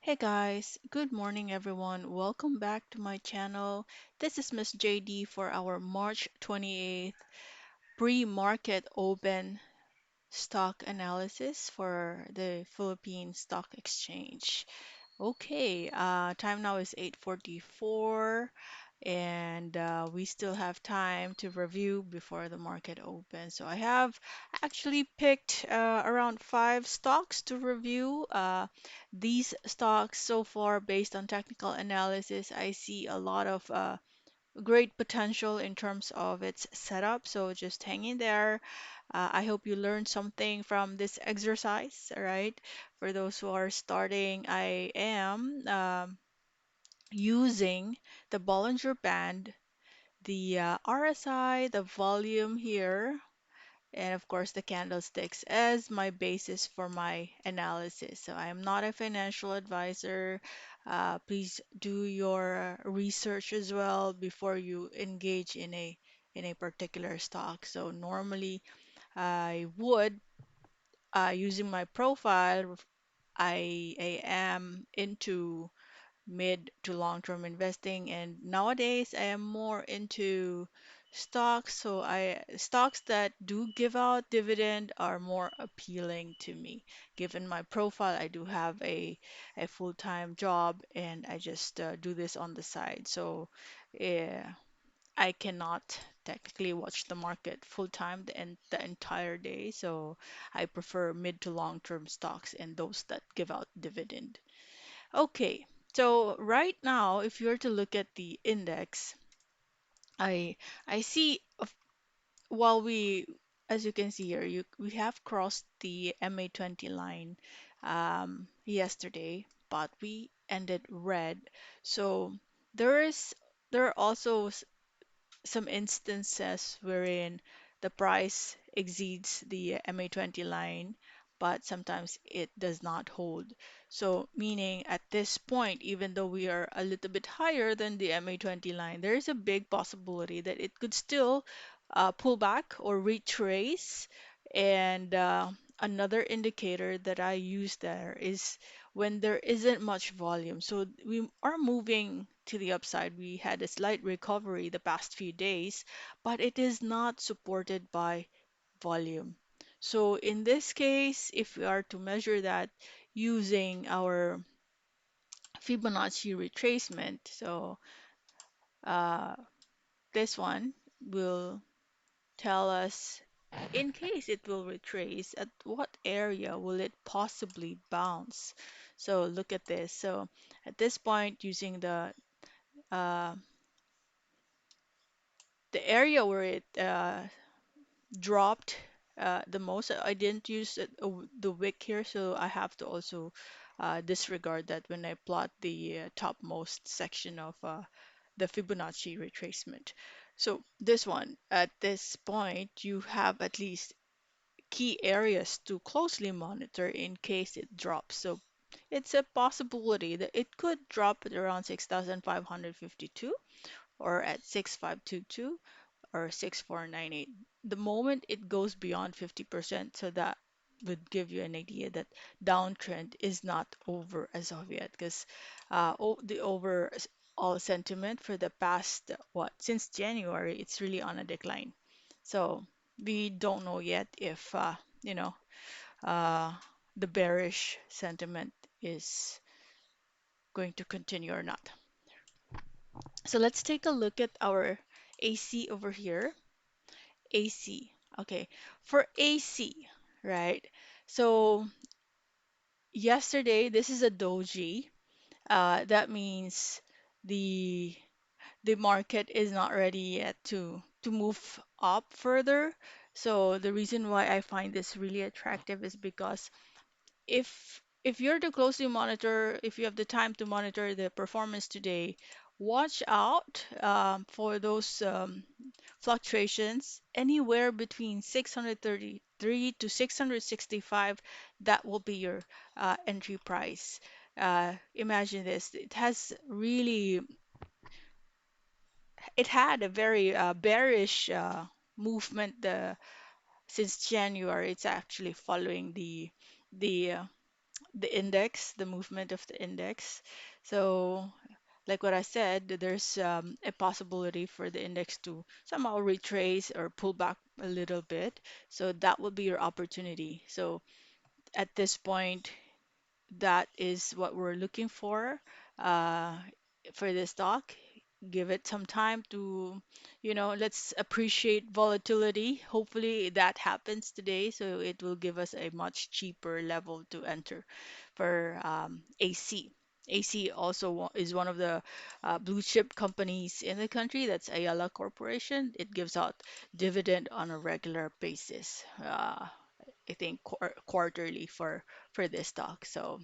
Hey guys, good morning everyone. Welcome back to my channel. This is Miss JD for our March 28th pre-market open stock analysis for the Philippine Stock Exchange. Okay, time now is 8:44 and we still have time to review before the market opens. So I have actually picked around five stocks to review. These stocks so far, based on technical analysis, I see a lot of great potential in terms of its setup. So just hang in there. I hope you learned something from this exercise, all right? For those who are starting, I am using the Bollinger Band, the RSI, the volume here, and of course the candlesticks as my basis for my analysis. So I am not a financial advisor. Please do your research as well before you engage in a particular stock. So normally I would using my profile, I am into mid to long-term investing, and nowadays I am more into stocks. So I stocks that do give out dividend are more appealing to me. Given my profile, I do have a full-time job and I just do this on the side. So yeah, I cannot technically watch the market full time the entire day. So I prefer mid to long-term stocks and those that give out dividend. Okay, so right now, if you were to look at the index, I I see while as you can see here, we have crossed the MA20 line yesterday, but we ended red. So there is there are also some instances wherein the price exceeds the MA20 line, but sometimes it does not hold. So, meaning at this point, even though we are a little bit higher than the MA20 line, there is a big possibility that it could still pull back or retrace. And another indicator that I use there is when there isn't much volume. So we are moving to the upside. We had a slight recovery the past few days, but it is not supported by volume. So in this case, if we are to measure that using our Fibonacci retracement, so uh, this one will tell us in case it will retrace, at what area will it possibly bounce? So look at this. So at this point, using uh, the area where it dropped the most, I didn't use the wick here, so I have to also disregard that when I plot the topmost section of the Fibonacci retracement. So this one, at this point, you have at least key areas to closely monitor in case it drops. So it's a possibility that it could drop at around 6,552 or at 6,522 or 6,498. The moment it goes beyond 50%, so that would give you an idea that downtrend is not over as of yet, because the overall sentiment for the past, what, since January, it's really on a decline. So we don't know yet if, you know, uh, the bearish sentiment is going to continue or not. So let's take a look at our AC over here. AC. Okay. For AC, right? So yesterday, this is a doji. That means the the market is not ready yet to move up further. So the reason why I find this really attractive is because if you're to closely monitor, if you have the time to monitor the performance today, watch out for those fluctuations anywhere between 633 to 665. That will be your entry price. Imagine this. It had a very bearish movement since January. It's actually following the the index, the movement of the index. So, like what I said, there's a possibility for the index to somehow retrace or pull back a little bit. So that will be your opportunity. So at this point, that is what we're looking uh, for this stock. Give it some time to, let's appreciate volatility. Hopefully that happens today, so it will give us a much cheaper level to enter for AC. AC also is one of the blue chip companies in the country. That's Ayala Corporation. It gives out dividend on a regular basis. I think quarterly for this stock. So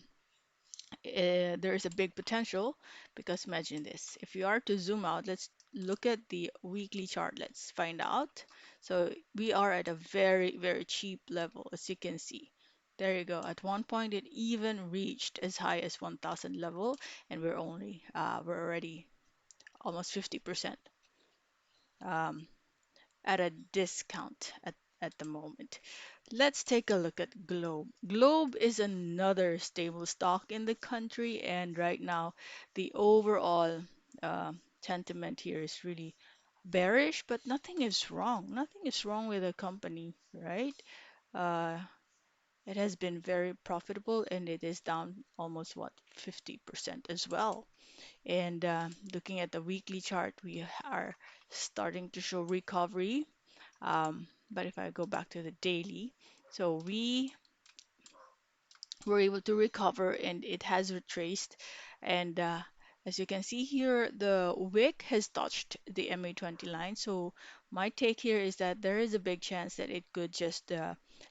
there is a big potential because imagine this. If you are to zoom out, let's look at the weekly chart. Let's find out. So we are at a very, very cheap level, as you can see. There you go. At one point, it even reached as high as 1,000 level, and we're already almost 50% um, at a discount at the moment. Let's take a look at Globe. Globe is another stable stock in the country, and right now the overall uh, sentiment here is really bearish, but nothing is wrong. Nothing is wrong with the company, right? Uh, it has been very profitable and it is down almost what 50% as well. And looking at the weekly chart, we are starting to show recovery. But if I go back to the daily, so we were able to recover and it has retraced. And as you can see here, the wick has touched the MA20 line. So my take here is that there is a big chance that it could just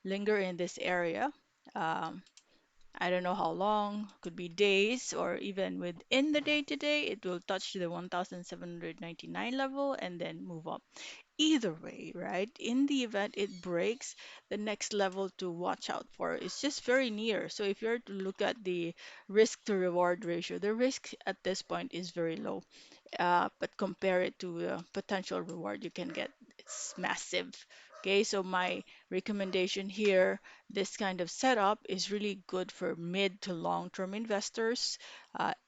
linger in this area. Um, I don't know how long, could be days or even within the day today, it will touch the 1,799 level and then move up. Either way, right? In the event it breaks, the next level to watch out for is just very near. So if you're to look at the risk to reward ratio, the risk at this point is very low. But compare it to the potential reward you can get, it's massive. Okay, so my recommendation here, this kind of setup is really good for mid to long-term investors.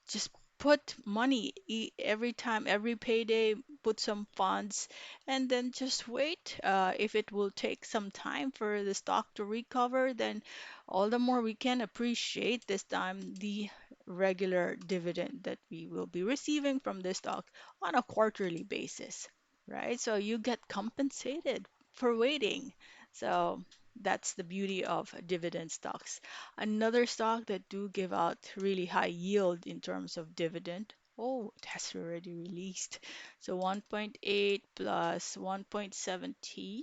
Just put money every time, every payday, put some funds, and then just wait. If it will take some time for the stock to recover, then all the more we can appreciate this time the regular dividend that we will be receiving from this stock on a quarterly basis, right? So you get compensated for waiting. So that's the beauty of dividend stocks. Another stock that do give out really high yield in terms of dividend. Oh, it has already released. So 1.8 plus 1.70,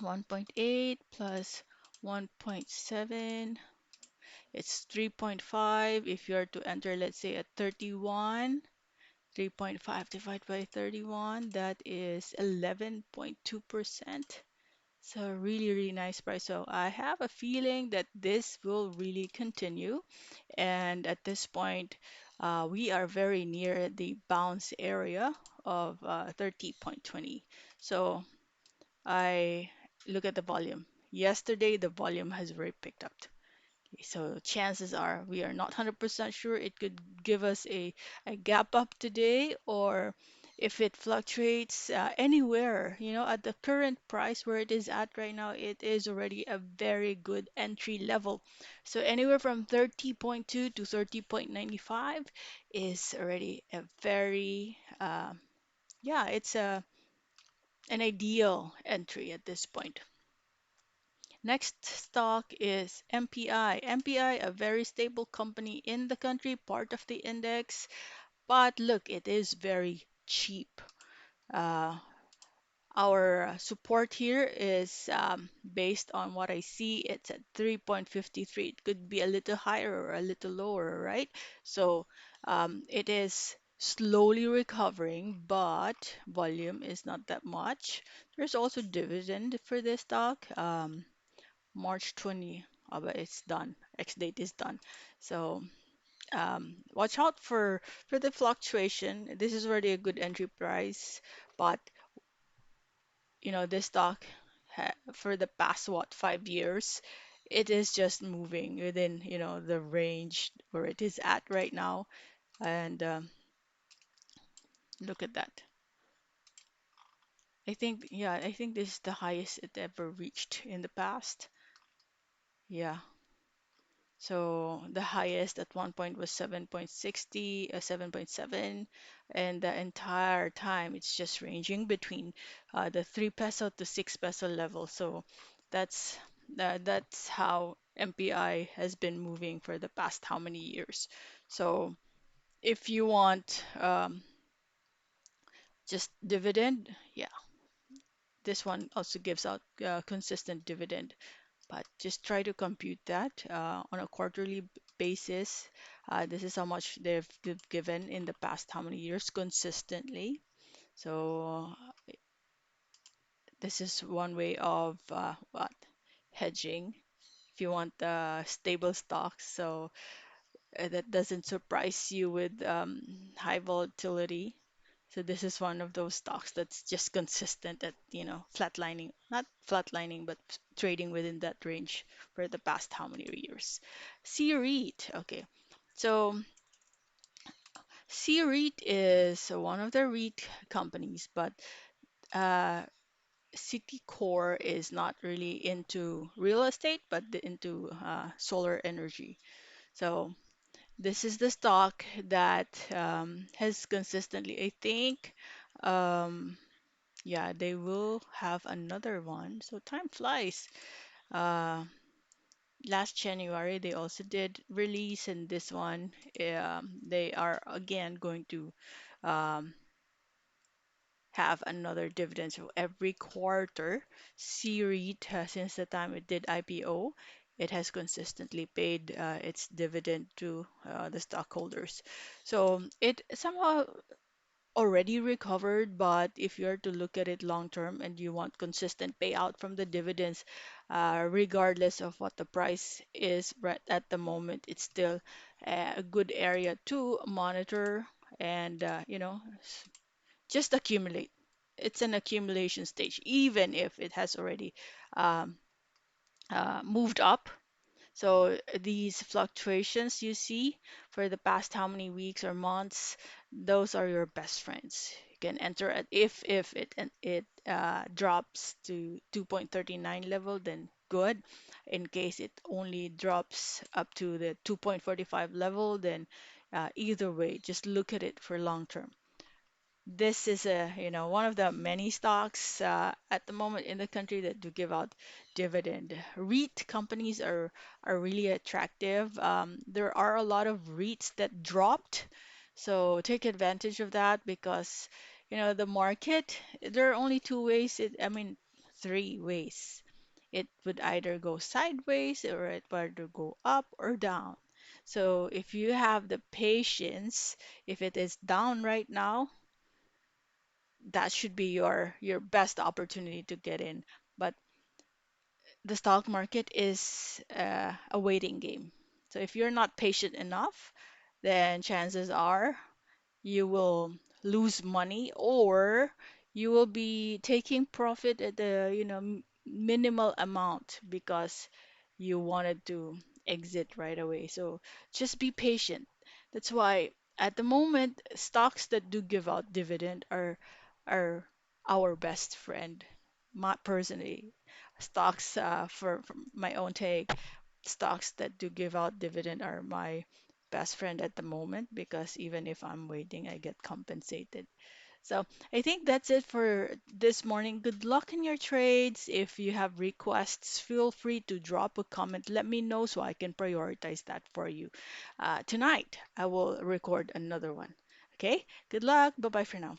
1.8 plus 1.7, it's 3.5. If you're to enter, let's say at 31, 3.5 divided by 31, that is 11.2%. So really, really nice price. So I have a feeling that this will really continue. And at this point, we are very near the bounce area of 30.20. So I look at the volume. Yesterday, the volume has very picked up. So chances are we are not 100% sure it could give us a gap up today, or if it fluctuates anywhere, at the current price where it is at right now, it is already a very good entry level. So anywhere from 30.2 to 30.95 is already a very, yeah, it's an ideal entry at this point. Next stock is MPI. MPI, a very stable company in the country, part of the index. But look, it is very cheap. Uh, our support here is based on what I see, it's at 3.53. It could be a little higher or a little lower, right? So it is slowly recovering, but volume is not that much. There's also dividend for this stock. March 20, but it's done. X date is done. So watch out for the fluctuation. This is already a good entry price, but this stock for the past what 5 years, it is just moving within, the range where it is at right now. And look at that. I think this is the highest it ever reached in the past. Yeah. So the highest at one point was 7.60, 7.7, and the entire time it's just ranging between the 3 peso to 6 peso level. So that's that's how MPI has been moving for the past how many years. So if you want just dividend, yeah, this one also gives out consistent dividend. But just try to compute that on a quarterly basis. This is how much they've given in the past how many years consistently. So this is one way of what hedging if you want stable stocks. So that doesn't surprise you with high volatility. So this is one of those stocks that's just consistent at, flatlining, not flatlining, but trading within that range for the past how many years. CREIT, okay. So CREIT is one of the REIT companies, but uh, City Core is not really into real estate, but into solar energy. So this is the stock that has consistently, I think, um, yeah, they will have another one. So time flies. Uh, Last January, they also did release, and this one, they are again going to um, have another dividend. So every quarter, CREIT, since the time it did IPO, it has consistently paid its dividend to the stockholders. So it somehow already recovered, but if you're to look at it long term and you want consistent payout from the dividends, regardless of what the price is right at the moment, it's still a good area to monitor and, just accumulate. It's an accumulation stage, even if it has already um, moved up. So these fluctuations you see for the past how many weeks or months, those are your best friends. You can enter at if it drops to 2.39 level, then good. In case it only drops up to the 2.45 level, then either way, just look at it for long term. This is one of the many stocks at the moment in the country that do give out dividend. REIT companies are really attractive. There are a lot of REITs that dropped, so take advantage of that because the market, there are only two ways I mean three ways. It would either go sideways or it would either go up or down. So if you have the patience, if it is down right now, that should be your best opportunity to get in. But the stock market is a waiting game. So if you're not patient enough, then chances are you will lose money or you will be taking profit at the minimal amount because you wanted to exit right away. So just be patient. That's why at the moment stocks that do give out dividend are our best friend. My personally, stocks for my own take, stocks that do give out dividend are my best friend at the moment because even if I'm waiting, I get compensated. So I think that's it for this morning. Good luck in your trades. If you have requests, feel free to drop a comment. Let me know so I can prioritize that for you. Tonight, I will record another one. Okay? Good luck. Bye bye for now.